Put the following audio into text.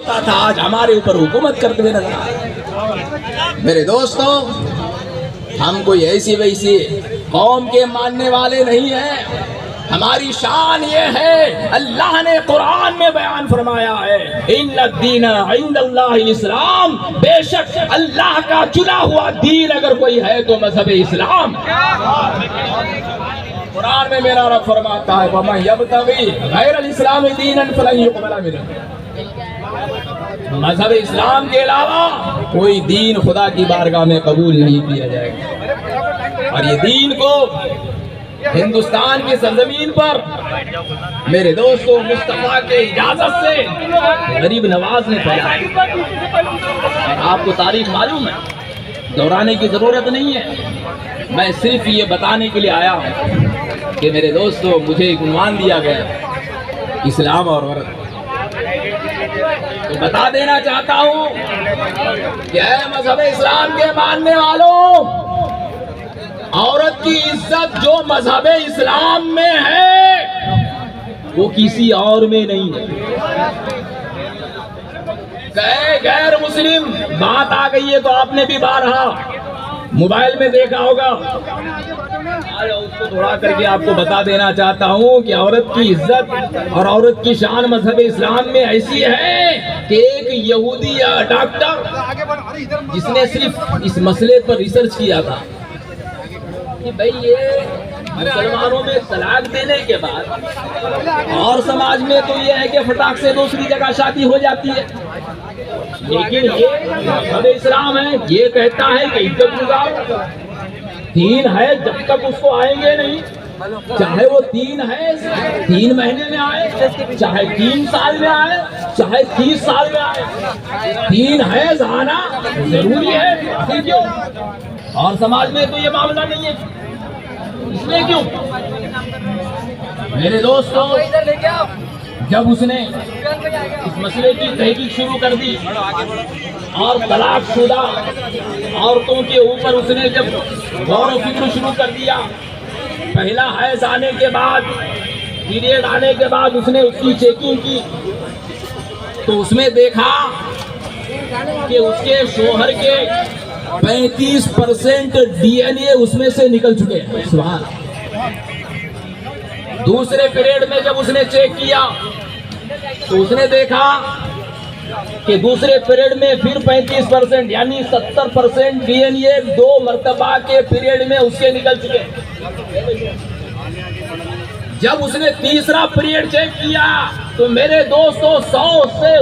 تھا آج ہمارے اوپر حکومت کرتے ہوئے نظر آ رہا ہے۔ میرے دوستوں، ہم کوئی ایسی ویسی قوم کے ماننے والے نہیں ہیں۔ ہماری شان یہ ہے، اللہ نے قرآن میں بیان فرمایا ہے، ان الدین عند اللہ الاسلام، بے شک اللہ کا چنا ہوا دین اگر کوئی ہے تو مذہب اسلام۔ قرآن میں میرا رب فرماتا ہے وَمَن يَبْتَغِي غَيْرَ الْإِسْلَامِ دِينًا فَلَن يُقْبَلَ مِنْهُ۔ مذہب اسلام کے علاوہ کوئی دین خدا کی بارگاہ میں قبول نہیں کیا جائے گا۔ اور یہ دین کو ہندوستان کی سرزمین پر میرے دوستوں مصطفیٰ کے اجازت سے غریب نواز نے پھیلایا۔ اور آپ کو تاریخ معلوم ہے، دہرانے کی ضرورت نہیں ہے، میں صرف یہ بتانے کے لیے آیا ہوں کہ میرے دوستوں مجھے ایک عنوان دیا گیا اسلام اور عورت، تو بتا دینا چاہتا ہوں کہ اے مذہب اسلام کے ماننے والوں، عورت کی عزت جو مذہب اسلام میں ہے وہ کسی اور میں نہیں ہے۔ کہ غیر مسلم بات آ گئی ہے تو آپ نے بھی بارہا موبائل میں دیکھا ہوگا، اس کو تھوڑا کر کے آپ کو بتا دینا چاہتا ہوں کہ عورت کی عزت اور عورت کی شان مذہب اسلام میں ایسی ہے کہ ایک یہودی یا ڈاکٹر جس نے صرف اس مسئلے پر ریسرچ کیا تھا کہ بھئی یہ مسلمانوں میں طلاق دینے کے بعد اور سماج میں تو یہ ہے کہ فٹاک سے دوسری جگہ شادی ہو جاتی ہے، لیکن یہ مذہب اسلام ہے، یہ کہتا ہے کہ عزت گزار دین ہے جب تک اس کو آئیں گے نہیں، چاہے وہ 3 مہینے میں آئے، چاہے 3 سال میں آئے، چاہے 30 سال میں آئے، دین ہے آنا ضروری ہے۔ کیوں؟ اور سماج میں تو یہ معاملہ نہیں ہے، اس میں کیوں؟ میرے دوستوں، جب اس نے اس مسئلے کی تحقیق شروع کر دی اور طلاق شدہ عورتوں کے اوپر اس نے جب غور و فکر شروع کر دیا، پہلا حیض آنے کے بعد، پیریڈ آنے کے بعد اس نے اس کی چیکنگ کی تو اس میں دیکھا کہ اس کے شوہر کے 35% ڈی این اے اس میں سے نکل چکے ہیں۔ سبحان۔ دوسرے پیریڈ میں جب اس نے چیک کیا تو اس نے دیکھا کہ دوسرے پیریڈ میں پھر 35% یعنی 70% ڈی این اے 2 مرتبہ کے پیریڈ میں اس کے نکل چکے۔ جب اس نے تیسرا پیریڈ چیک کیا تو میرے دوستوں 100 سے